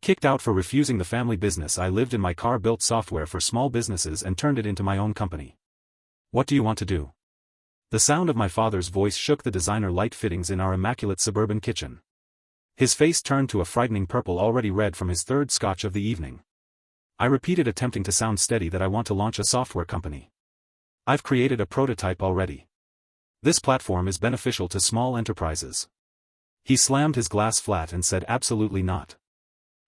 Kicked out for refusing the family business I lived in, my car built software for small businesses and turned it into my own company. What do you want to do? The sound of my father's voice shook the designer light fittings in our immaculate suburban kitchen. His face turned to a frightening purple, already red from his third scotch of the evening. I repeated, attempting to sound steady, that I want to launch a software company. I've created a prototype already. This platform is beneficial to small enterprises. He slammed his glass flat and said, absolutely not.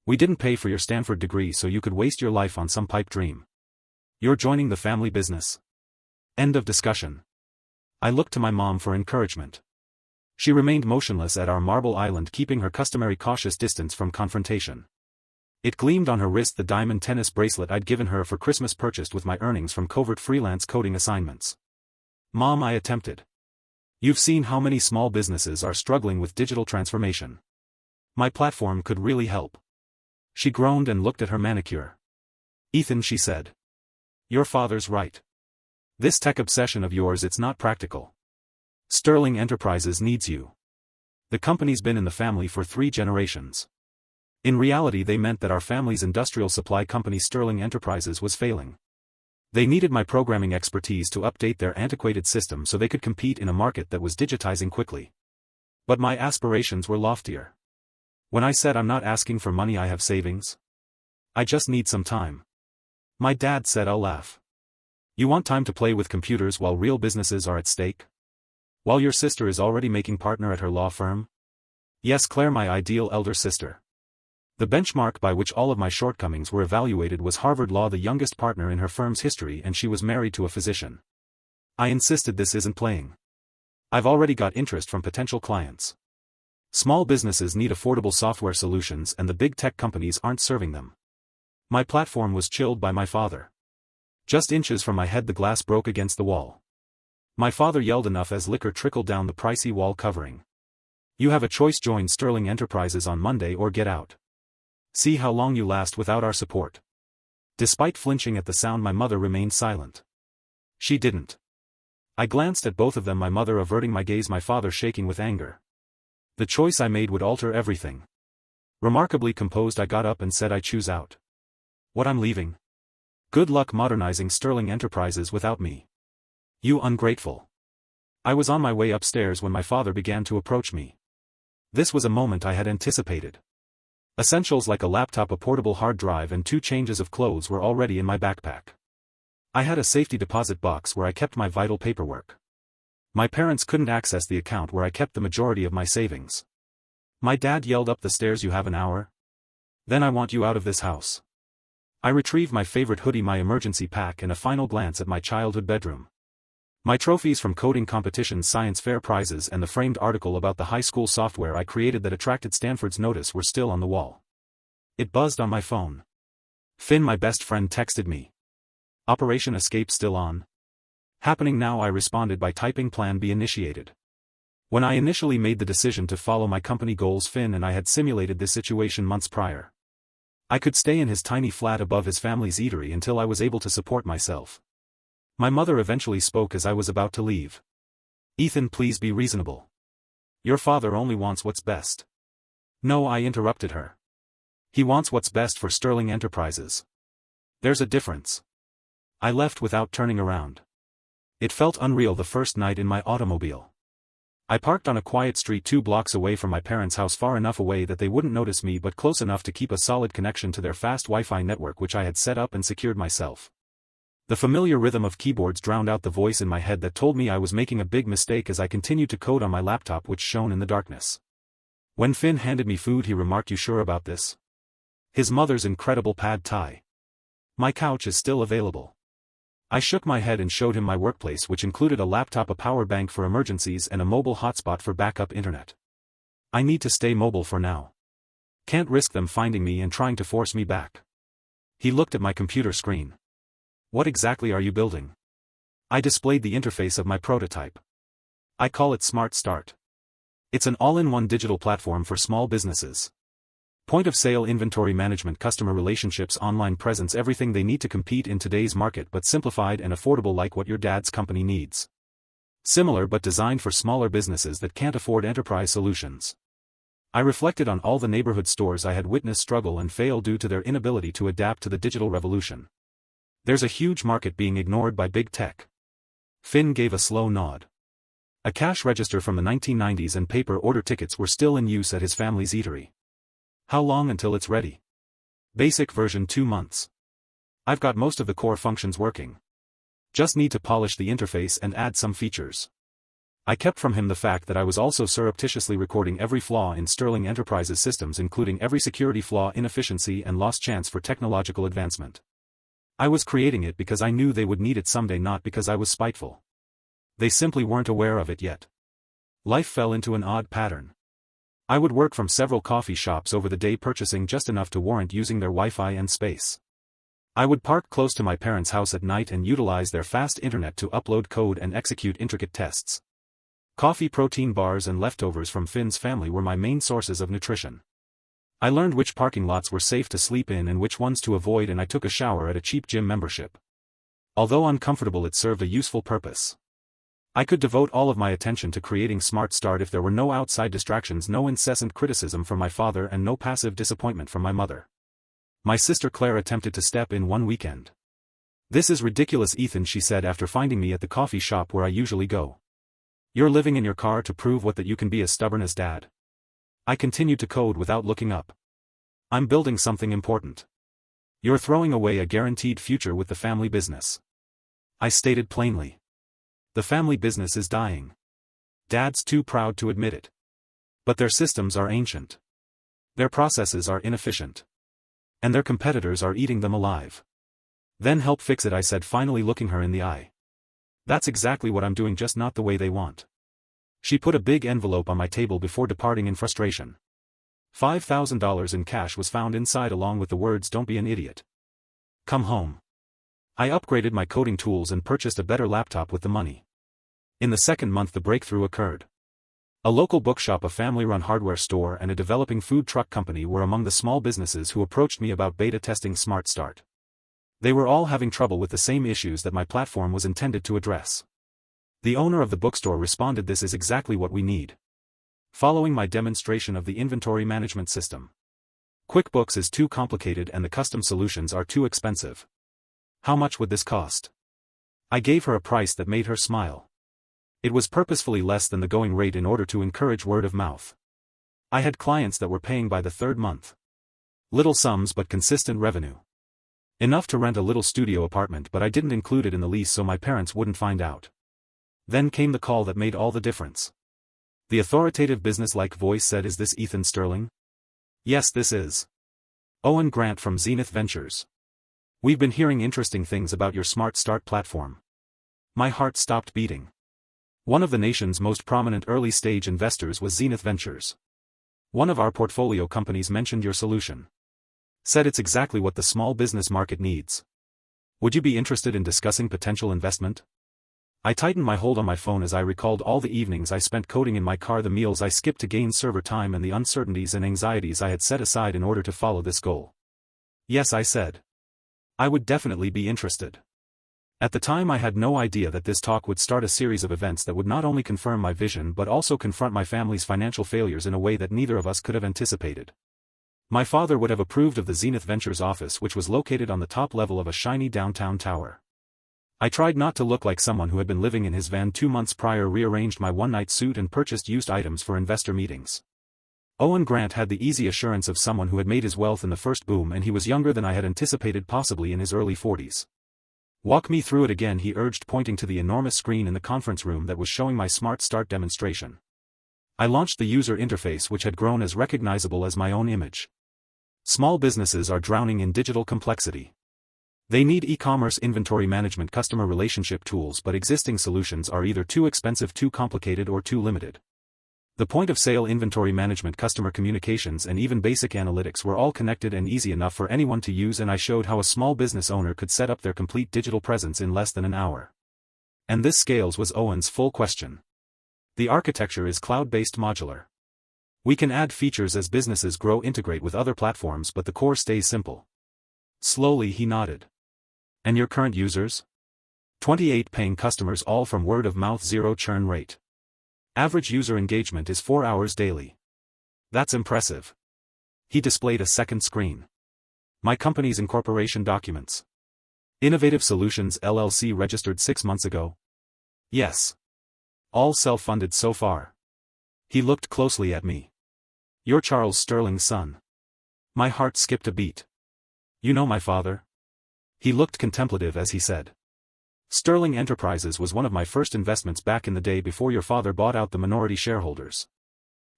We didn't pay for your Stanford degree so you could waste your life on some pipe dream. You're joining the family business. End of discussion. I looked to my mom for encouragement. She remained motionless at our marble island, keeping her customary cautious distance from confrontation. It gleamed on her wrist, the diamond tennis bracelet I'd given her for Christmas, purchased with my earnings from covert freelance coding assignments. Mom, I attempted. You've seen how many small businesses are struggling with digital transformation. My platform could really help. She groaned and looked at her manicure. Ethan, she said. Your father's right. This tech obsession of yours, it's not practical. Sterling Enterprises needs you. The company's been in the family for 3 generations. In reality, they meant that our family's industrial supply company Sterling Enterprises was failing. They needed my programming expertise to update their antiquated system so they could compete in a market that was digitizing quickly. But my aspirations were loftier. When I said, I'm not asking for money, I have savings. I just need some time. My dad said, I'll laugh. You want time to play with computers while real businesses are at stake? While your sister is already making partner at her law firm? Yes, Claire, my ideal elder sister. The benchmark by which all of my shortcomings were evaluated was Harvard Law, the youngest partner in her firm's history, and she was married to a physician. I insisted, this isn't playing. I've already got interest from potential clients. Small businesses need affordable software solutions and the big tech companies aren't serving them. My platform was chilled by my father. Just inches from my head the glass broke against the wall. My father yelled enough as liquor trickled down the pricey wall covering. You have a choice: join Sterling Enterprises on Monday or get out. See how long you last without our support. Despite flinching at the sound, my mother remained silent. She didn't. I glanced at both of them, my mother averting my gaze, my father shaking with anger. The choice I made would alter everything. Remarkably composed, I got up and said, I choose out. What, I'm leaving? Good luck modernizing Sterling Enterprises without me. You ungrateful. I was on my way upstairs when my father began to approach me. This was a moment I had anticipated. Essentials like a laptop, a portable hard drive, and 2 changes of clothes were already in my backpack. I had a safety deposit box where I kept my vital paperwork. My parents couldn't access the account where I kept the majority of my savings. My dad yelled up the stairs, you have an hour? Then I want you out of this house. I retrieved my favorite hoodie, my emergency pack, and a final glance at my childhood bedroom. My trophies from coding competitions, science fair prizes, and the framed article about the high school software I created that attracted Stanford's notice were still on the wall. It buzzed on my phone. Finn, my best friend, texted me. Operation Escape still on? Happening now, I responded by typing Plan B initiated. When I initially made the decision to follow my company goals, Finn and I had simulated this situation months prior. I could stay in his tiny flat above his family's eatery until I was able to support myself. My mother eventually spoke as I was about to leave. Ethan, please be reasonable. Your father only wants what's best. No, I interrupted her. He wants what's best for Sterling Enterprises. There's a difference. I left without turning around. It felt unreal the first night in my automobile. I parked on a quiet street 2 blocks away from my parents' house, far enough away that they wouldn't notice me but close enough to keep a solid connection to their fast Wi-Fi network, which I had set up and secured myself. The familiar rhythm of keyboards drowned out the voice in my head that told me I was making a big mistake as I continued to code on my laptop, which shone in the darkness. When Finn handed me food, he remarked, you sure about this? His mother's incredible pad thai. My couch is still available. I shook my head and showed him my workplace, which included a laptop, a power bank for emergencies, and a mobile hotspot for backup internet. I need to stay mobile for now. Can't risk them finding me and trying to force me back. He looked at my computer screen. What exactly are you building? I displayed the interface of my prototype. I call it Smart Start. It's an all-in-one digital platform for small businesses. Point of sale, inventory management, customer relationships, online presence, everything they need to compete in today's market, but simplified and affordable, like what your dad's company needs. Similar but designed for smaller businesses that can't afford enterprise solutions. I reflected on all the neighborhood stores I had witnessed struggle and fail due to their inability to adapt to the digital revolution. There's a huge market being ignored by big tech. Finn gave a slow nod. A cash register from the 1990s and paper order tickets were still in use at his family's eatery. How long until it's ready? Basic version 2 months. I've got most of the core functions working. Just need to polish the interface and add some features. I kept from him the fact that I was also surreptitiously recording every flaw in Sterling Enterprises systems, including every security flaw, inefficiency and lost chance for technological advancement. I was creating it because I knew they would need it someday, not because I was spiteful. They simply weren't aware of it yet. Life fell into an odd pattern. I would work from several coffee shops over the day, purchasing just enough to warrant using their Wi-Fi and space. I would park close to my parents' house at night and utilize their fast internet to upload code and execute intricate tests. Coffee, protein bars and leftovers from Finn's family were my main sources of nutrition. I learned which parking lots were safe to sleep in and which ones to avoid, and I took a shower at a cheap gym membership. Although uncomfortable, it served a useful purpose. I could devote all of my attention to creating Smart Start if there were no outside distractions, no incessant criticism from my father and no passive disappointment from my mother. My sister Claire attempted to step in one weekend. "This is ridiculous, Ethan," she said after finding me at the coffee shop where I usually go. "You're living in your car to prove what, that you can be as stubborn as Dad?" I continued to code without looking up. "I'm building something important. You're throwing away a guaranteed future with the family business," I stated plainly. "The family business is dying. Dad's too proud to admit it. But their systems are ancient. Their processes are inefficient. And their competitors are eating them alive. Then help fix it," I said, finally looking her in the eye. "That's exactly what I'm doing, just not the way they want." She put a big envelope on my table before departing in frustration. $5,000 in cash was found inside, along with the words, "Don't be an idiot. Come home." I upgraded my coding tools and purchased a better laptop with the money. In the second month the breakthrough occurred. A local bookshop, a family-run hardware store and a developing food truck company were among the small businesses who approached me about beta testing Smart Start. They were all having trouble with the same issues that my platform was intended to address. The owner of the bookstore responded, "This is exactly what we need." Following my demonstration of the inventory management system. "QuickBooks is too complicated and the custom solutions are too expensive. How much would this cost?" I gave her a price that made her smile. It was purposefully less than the going rate in order to encourage word of mouth. I had clients that were paying by the third month. Little sums but consistent revenue. Enough to rent a little studio apartment, but I didn't include it in the lease so my parents wouldn't find out. Then came the call that made all the difference. The authoritative business-like voice said, "Is this Ethan Sterling?" "Yes, this is Owen Grant from Zenith Ventures. We've been hearing interesting things about your Smart Start platform." My heart stopped beating. One of the nation's most prominent early-stage investors was Zenith Ventures. "One of our portfolio companies mentioned your solution. Said it's exactly what the small business market needs. Would you be interested in discussing potential investment?" I tightened my hold on my phone as I recalled all the evenings I spent coding in my car, the meals I skipped to gain server time, and the uncertainties and anxieties I had set aside in order to follow this goal. "Yes," I said. "I would definitely be interested." At the time I had no idea that this talk would start a series of events that would not only confirm my vision but also confront my family's financial failures in a way that neither of us could have anticipated. My father would have approved of the Zenith Ventures office, which was located on the top level of a shiny downtown tower. I tried not to look like someone who had been living in his van 2 months prior, rearranged my one-night suit and purchased used items for investor meetings. Owen Grant had the easy assurance of someone who had made his wealth in the first boom, and he was younger than I had anticipated, possibly in his early 40s. "Walk me through it again," he urged, pointing to the enormous screen in the conference room that was showing my Smart Start demonstration. I launched the user interface, which had grown as recognizable as my own image. Small businesses are drowning in digital complexity. They need e-commerce, inventory management, customer relationship tools, but existing solutions are either too expensive, too complicated, or too limited. The point of sale, inventory management, customer communications, and even basic analytics were all connected and easy enough for anyone to use, and I showed how a small business owner could set up their complete digital presence in less than an hour. "And this scales?" was Owen's full question. "The architecture is cloud-based, modular. We can add features as businesses grow, integrate with other platforms, but the core stays simple." Slowly he nodded. "And your current users?" 28 paying customers, all from word of mouth, 0 churn rate. Average user engagement is 4 hours daily. That's impressive. He displayed a second screen. My company's incorporation documents. Innovative Solutions LLC registered 6 months ago. Yes. All self-funded so far. He looked closely at me. You're Charles Sterling's son. My heart skipped a beat. You know my father? He looked contemplative as he said. Sterling Enterprises was one of my first investments back in the day before your father bought out the minority shareholders.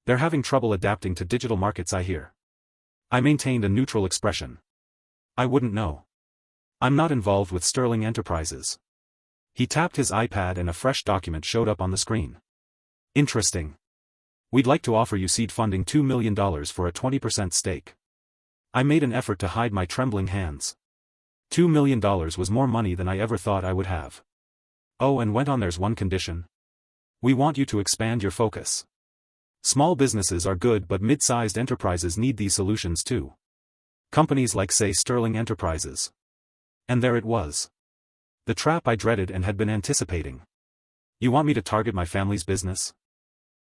They're having trouble adapting to digital markets, I hear. I maintained a neutral expression. I wouldn't know. I'm not involved with Sterling Enterprises. He tapped his iPad and a fresh document showed up on the screen. Interesting. We'd like to offer you seed funding $2 million for a 20% stake. I made an effort to hide my trembling hands. $2 million was more money than I ever thought I would have. Oh, and went on, there's one condition. We want you to expand your focus. Small businesses are good, but mid-sized enterprises need these solutions too. Companies like, say, Sterling Enterprises. And there it was. The trap I dreaded and had been anticipating. You want me to target my family's business?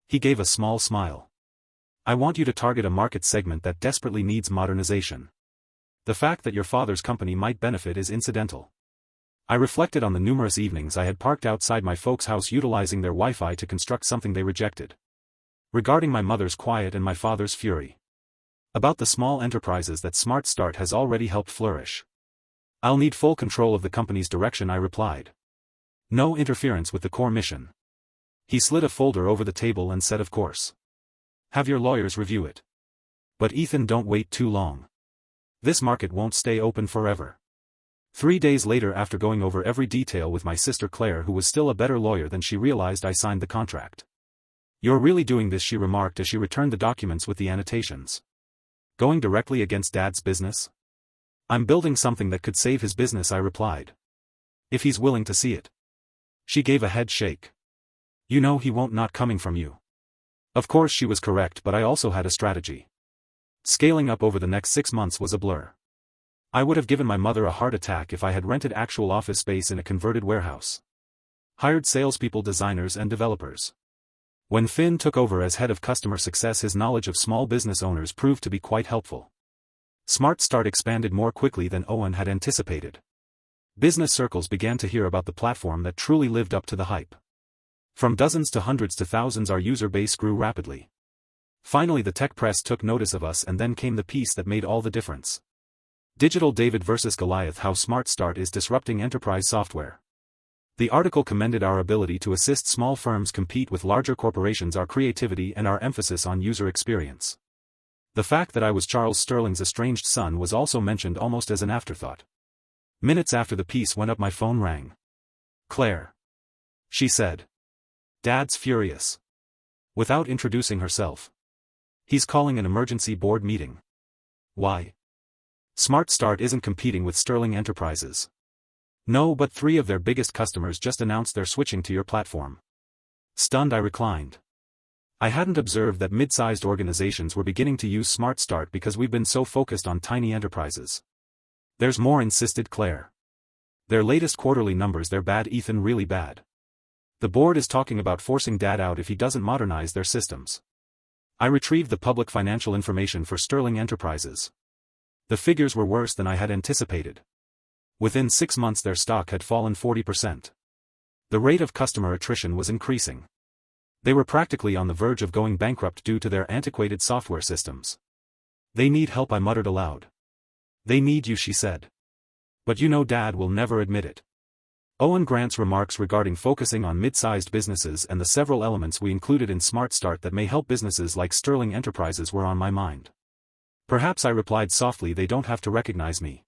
He gave a small smile. I want you to target a market segment that desperately needs modernization. The fact that your father's company might benefit is incidental. I reflected on the numerous evenings I had parked outside my folks' house utilizing their Wi-Fi to construct something they rejected. Regarding my mother's quiet and my father's fury. About the small enterprises that Smart Start has already helped flourish. I'll need full control of the company's direction, I replied. No interference with the core mission. He slid a folder over the table and said, of course. Have your lawyers review it. But Ethan, don't wait too long. This market won't stay open forever. 3 days later, after going over every detail with my sister Claire, who was still a better lawyer than she realized, I signed the contract. You're really doing this, she remarked as she returned the documents with the annotations. Going directly against Dad's business? I'm building something that could save his business, I replied. If he's willing to see it. She gave a head shake. You know he won't, not coming from you. Of course she was correct, but I also had a strategy. Scaling up over the next 6 months was a blur. I would have given my mother a heart attack if I had rented actual office space in a converted warehouse. Hired salespeople, designers and developers. When Finn took over as head of customer success, his knowledge of small business owners proved to be quite helpful. Smart Start expanded more quickly than Owen had anticipated. Business circles began to hear about the platform that truly lived up to the hype. From dozens to hundreds to thousands, our user base grew rapidly. Finally, the tech press took notice of us, and then came the piece that made all the difference. Digital David versus Goliath: How Smart Start is Disrupting Enterprise Software. The article commended our ability to assist small firms compete with larger corporations, our creativity, and our emphasis on user experience. The fact that I was Charles Sterling's estranged son was also mentioned almost as an afterthought. Minutes after the piece went up, my phone rang. Claire. She said. Dad's furious. Without introducing herself. He's calling an emergency board meeting. Why? Smart Start isn't competing with Sterling Enterprises. No, but 3 of their biggest customers just announced they're switching to your platform. Stunned, I reclined. I hadn't observed that mid-sized organizations were beginning to use Smart Start because we've been so focused on tiny enterprises. There's more, insisted Claire. Their latest quarterly numbers, they're bad, Ethan, really bad. The board is talking about forcing Dad out if he doesn't modernize their systems. I retrieved the public financial information for Sterling Enterprises. The figures were worse than I had anticipated. Within 6 months their stock had fallen 40%. The rate of customer attrition was increasing. They were practically on the verge of going bankrupt due to their antiquated software systems. They need help, I muttered aloud. They need you, she said. But you know Dad will never admit it. Owen Grant's remarks regarding focusing on mid-sized businesses and the several elements we included in Smart Start that may help businesses like Sterling Enterprises were on my mind. Perhaps, I replied softly, they don't have to recognize me.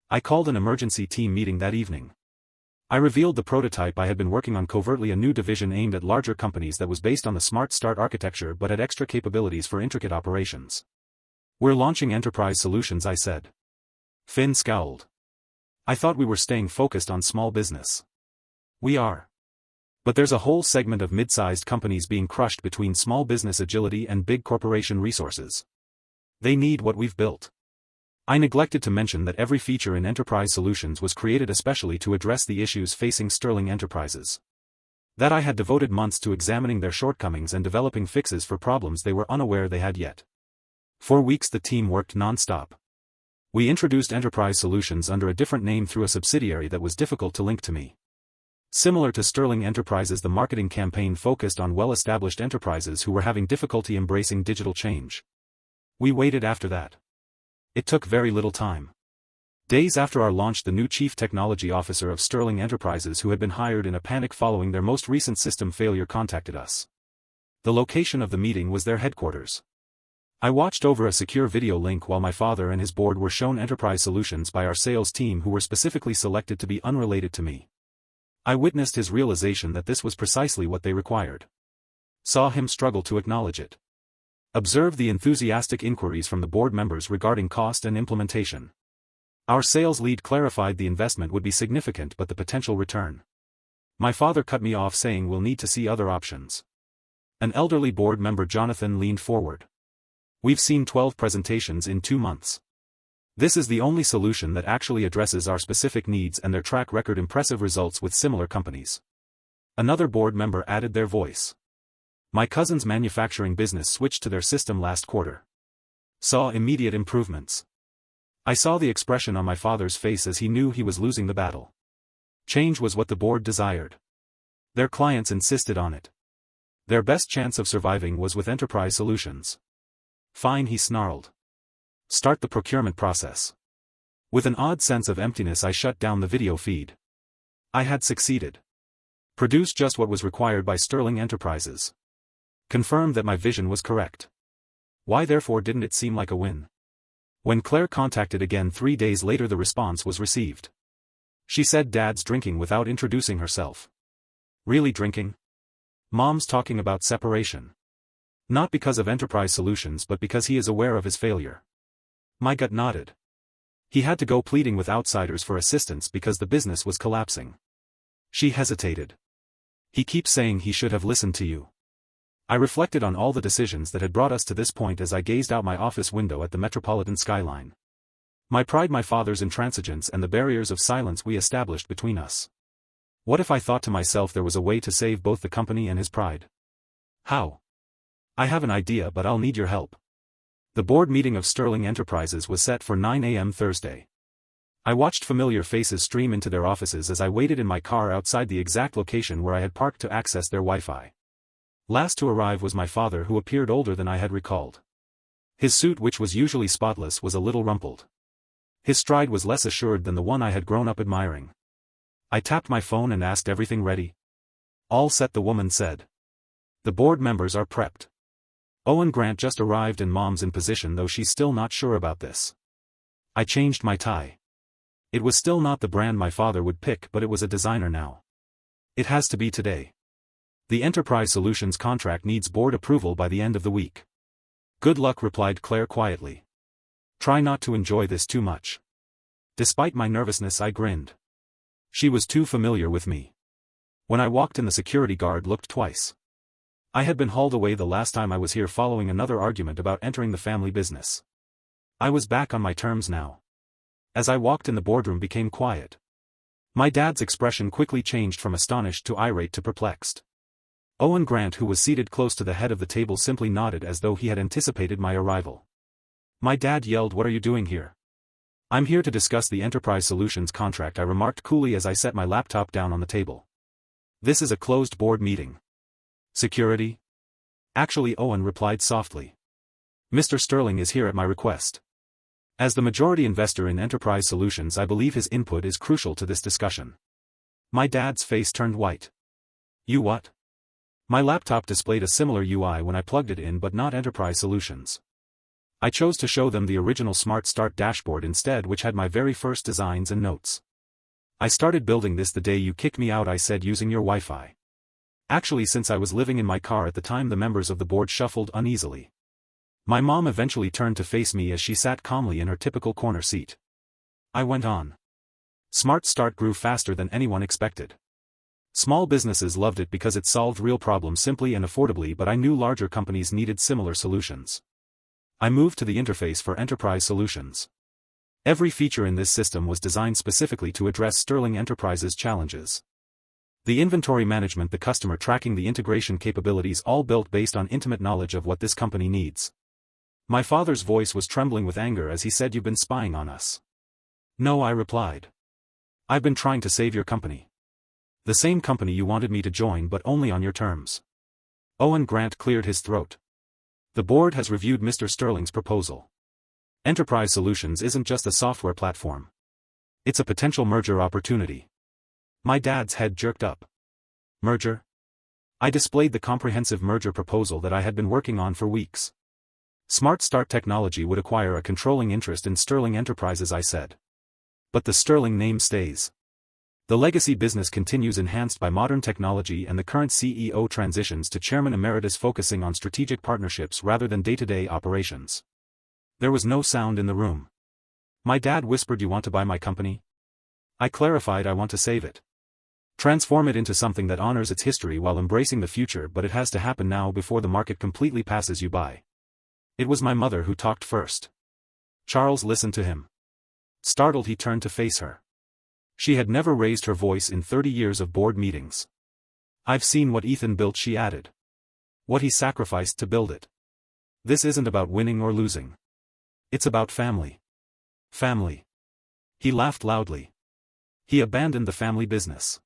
I called an emergency team meeting that evening. I revealed the prototype I had been working on covertly, a new division aimed at larger companies that was based on the Smart Start architecture but had extra capabilities for intricate operations. We're launching enterprise solutions, I said. Finn scowled. I thought we were staying focused on small business. We are. But there's a whole segment of mid-sized companies being crushed between small business agility and big corporation resources. They need what we've built. I neglected to mention that every feature in Enterprise Solutions was created especially to address the issues facing Sterling Enterprises. That I had devoted months to examining their shortcomings and developing fixes for problems they were unaware they had yet. For weeks the team worked non-stop. We introduced Enterprise Solutions under a different name through a subsidiary that was difficult to link to me. Similar to Sterling Enterprises, the marketing campaign focused on well-established enterprises who were having difficulty embracing digital change. We waited after that. It took very little time. Days after our launch, the new Chief Technology Officer of Sterling Enterprises, who had been hired in a panic following their most recent system failure, contacted us. The location of the meeting was their headquarters. I watched over a secure video link while my father and his board were shown Enterprise Solutions by our sales team, who were specifically selected to be unrelated to me. I witnessed his realization that this was precisely what they required. Saw him struggle to acknowledge it. Observed the enthusiastic inquiries from the board members regarding cost and implementation. Our sales lead clarified the investment would be significant but the potential return. My father cut me off, saying we'll need to see other options. An elderly board member, Jonathan, leaned forward. We've seen 12 presentations in 2 months. This is the only solution that actually addresses our specific needs, and their track record impressive results with similar companies. Another board member added their voice. My cousin's manufacturing business switched to their system last quarter. Saw immediate improvements. I saw the expression on my father's face as he knew he was losing the battle. Change was what the board desired. Their clients insisted on it. Their best chance of surviving was with Enterprise Solutions. Fine, he snarled. Start the procurement process. With an odd sense of emptiness, I shut down the video feed. I had succeeded. Produced just what was required by Sterling Enterprises. Confirmed that my vision was correct. Why therefore didn't it seem like a win? When Claire contacted again 3 days later, the response was received. She said Dad's drinking without introducing herself. Really drinking? Mom's talking about separation. Not because of Enterprise Solutions but because he is aware of his failure. My gut nodded. He had to go pleading with outsiders for assistance because the business was collapsing. She hesitated. He keeps saying he should have listened to you. I reflected on all the decisions that had brought us to this point as I gazed out my office window at the metropolitan skyline. My pride, my father's intransigence, and the barriers of silence we established between us. What if I thought to myself there was a way to save both the company and his pride? How? I have an idea, but I'll need your help. The board meeting of Sterling Enterprises was set for 9 a.m. Thursday. I watched familiar faces stream into their offices as I waited in my car outside the exact location where I had parked to access their Wi-Fi. Last to arrive was my father, who appeared older than I had recalled. His suit, which was usually spotless, was a little rumpled. His stride was less assured than the one I had grown up admiring. I tapped my phone and asked, "Everything ready?" "All set," the woman said. "The board members are prepped. Owen Grant just arrived and Mom's in position, though she's still not sure about this." I changed my tie. It was still not the brand my father would pick, but it was a designer now. It has to be today. The Enterprise Solutions contract needs board approval by the end of the week. "Good luck," replied Claire quietly. "Try not to enjoy this too much." Despite my nervousness, I grinned. She was too familiar with me. When I walked in, the security guard looked twice. I had been hauled away the last time I was here following another argument about entering the family business. I was back on my terms now. As I walked in, the boardroom became quiet. My dad's expression quickly changed from astonished to irate to perplexed. Owen Grant, who was seated close to the head of the table, simply nodded as though he had anticipated my arrival. My dad yelled, "What are you doing here?" "I'm here to discuss the Enterprise Solutions contract," I remarked coolly as I set my laptop down on the table. "This is a closed board meeting." "Security?" "Actually," Owen replied softly. "Mr. Sterling is here at my request. As the majority investor in Enterprise Solutions, I believe his input is crucial to this discussion." My dad's face turned white. "You what?" My laptop displayed a similar UI when I plugged it in, but not Enterprise Solutions. I chose to show them the original Smart Start dashboard instead, which had my very first designs and notes. "I started building this the day you kicked me out," I said, "using your Wi-Fi. Actually, since I was living in my car at the time." The members of the board shuffled uneasily. My mom eventually turned to face me as she sat calmly in her typical corner seat. I went on. Smart Start grew faster than anyone expected. Small businesses loved it because it solved real problems simply and affordably, but I knew larger companies needed similar solutions. I moved to the interface for Enterprise Solutions. Every feature in this system was designed specifically to address Sterling Enterprises' challenges. The inventory management, the customer tracking, the integration capabilities, all built based on intimate knowledge of what this company needs. My father's voice was trembling with anger as he said, "You've been spying on us." "No," I replied. "I've been trying to save your company. The same company you wanted me to join, but only on your terms." Owen Grant cleared his throat. "The board has reviewed Mr. Sterling's proposal. Enterprise Solutions isn't just a software platform. It's a potential merger opportunity." My dad's head jerked up. "Merger?" I displayed the comprehensive merger proposal that I had been working on for weeks. Smart Start Technology would acquire a controlling interest in Sterling Enterprises, I said. But the Sterling name stays. The legacy business continues, enhanced by modern technology, and the current CEO transitions to Chairman Emeritus, focusing on strategic partnerships rather than day-to-day operations. There was no sound in the room. My dad whispered, "You want to buy my company?" I clarified, "I want to save it. Transform it into something that honors its history while embracing the future, but it has to happen now before the market completely passes you by." It was my mother who talked first. Charles listened to him. Startled, he turned to face her. She had never raised her voice in 30 years of board meetings. "I've seen what Ethan built," she added. "What he sacrificed to build it. This isn't about winning or losing. It's about family. Family." He laughed loudly. "He abandoned the family business."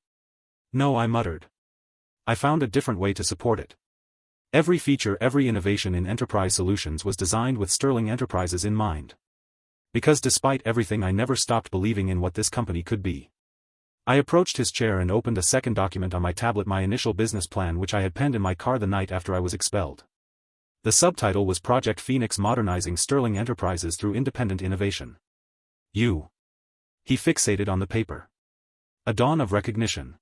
"No," I muttered. "I found a different way to support it. Every feature, every innovation in Enterprise Solutions was designed with Sterling Enterprises in mind. Because despite everything, I never stopped believing in what this company could be." I approached his chair and opened a second document on my tablet, my initial business plan, which I had penned in my car the night after I was expelled. The subtitle was Project Phoenix: Modernizing Sterling Enterprises Through Independent Innovation. "You." He fixated on the paper. A dawn of recognition.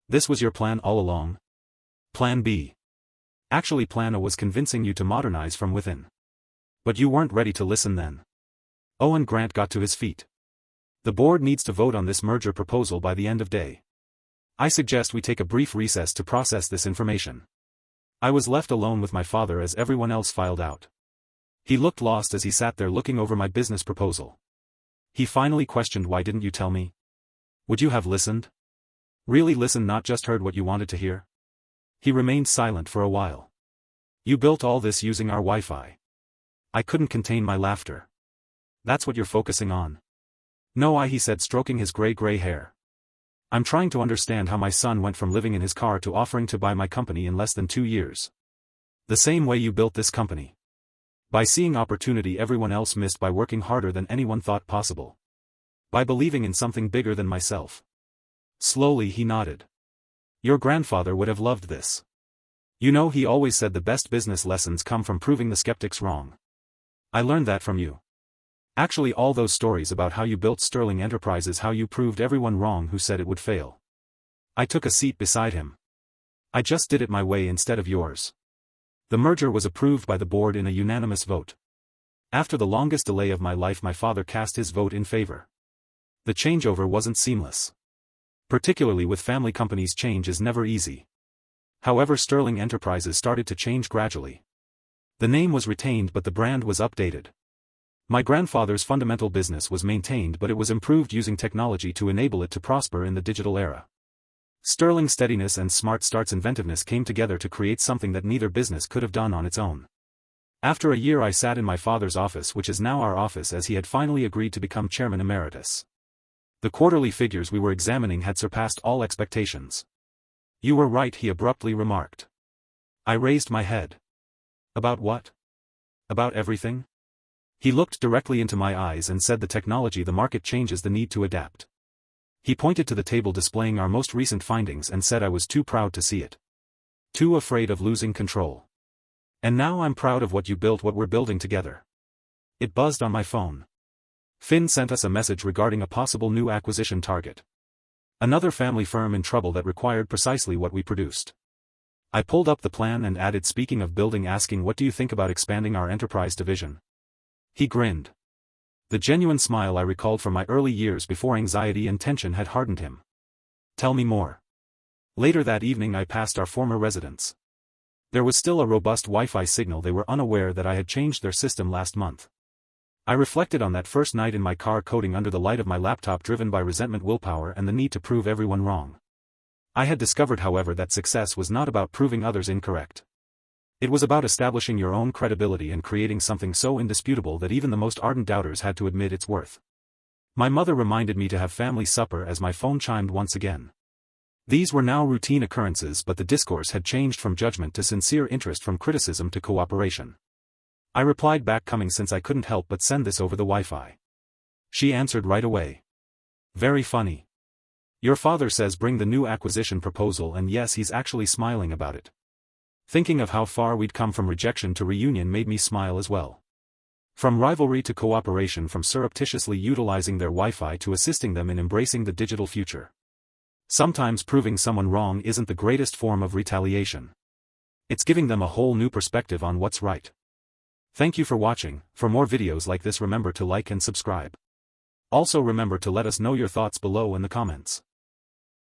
"This was your plan all along?" "Plan B. Actually, Plan A was convincing you to modernize from within. But you weren't ready to listen then." Owen Grant got to his feet. "The board needs to vote on this merger proposal by the end of day. I suggest we take a brief recess to process this information." I was left alone with my father as everyone else filed out. He looked lost as he sat there looking over my business proposal. He finally questioned, "Why didn't you tell me? Would you have listened? Really listened, not just heard what you wanted to hear?" He remained silent for a while. "You built all this using our Wi-Fi." I couldn't contain my laughter. "That's what you're focusing on?" "No," he said, stroking his gray hair. "I'm trying to understand how my son went from living in his car to offering to buy my company in less than 2 years. The same way you built this company. By seeing opportunity everyone else missed, by working harder than anyone thought possible. By believing in something bigger than myself." Slowly he nodded. "Your grandfather would have loved this. You know, he always said the best business lessons come from proving the skeptics wrong. I learned that from you. Actually, all those stories about how you built Sterling Enterprises, how you proved everyone wrong who said it would fail." I took a seat beside him. "I just did it my way instead of yours." The merger was approved by the board in a unanimous vote. After the longest delay of my life, my father cast his vote in favor. The changeover wasn't seamless. Particularly with family companies, change is never easy. However, Sterling Enterprises started to change gradually. The name was retained, but the brand was updated. My grandfather's fundamental business was maintained, but it was improved using technology to enable it to prosper in the digital era. Sterling's steadiness and Smart Start's inventiveness came together to create something that neither business could have done on its own. After a year, I sat in my father's office, which is now our office, as he had finally agreed to become Chairman Emeritus. The quarterly figures we were examining had surpassed all expectations. "You were right," he abruptly remarked. I raised my head. "About what?" "About everything." He looked directly into my eyes and said, "The technology, the market changes, the need to adapt." He pointed to the table displaying our most recent findings and said I was too proud to see it. Too afraid of losing control. "And now I'm proud of what you built, what we're building together." It buzzed on my phone. Finn sent us a message regarding a possible new acquisition target. Another family firm in trouble that required precisely what we produced. I pulled up the plan and added, "Speaking of building," asking, "What do you think about expanding our enterprise division?" He grinned. The genuine smile I recalled from my early years before anxiety and tension had hardened him. "Tell me more." Later that evening I passed our former residence. There was still a robust Wi-Fi signal. They were unaware that I had changed their system last month. I reflected on that first night in my car, coding under the light of my laptop, driven by resentment, willpower, and the need to prove everyone wrong. I had discovered, however, that success was not about proving others incorrect. It was about establishing your own credibility and creating something so indisputable that even the most ardent doubters had to admit its worth. My mother reminded me to have family supper as my phone chimed once again. These were now routine occurrences, but the discourse had changed from judgment to sincere interest, from criticism to cooperation. I replied back, coming since I couldn't help but send this over the Wi-Fi. She answered right away. Very funny. Your father says bring the new acquisition proposal, and yes, he's actually smiling about it. Thinking of how far we'd come from rejection to reunion made me smile as well. From rivalry to cooperation, from surreptitiously utilizing their Wi-Fi to assisting them in embracing the digital future. Sometimes proving someone wrong isn't the greatest form of retaliation. It's giving them a whole new perspective on what's right. Thank you for watching. For more videos like this, remember to like and subscribe. Also remember to let us know your thoughts below in the comments.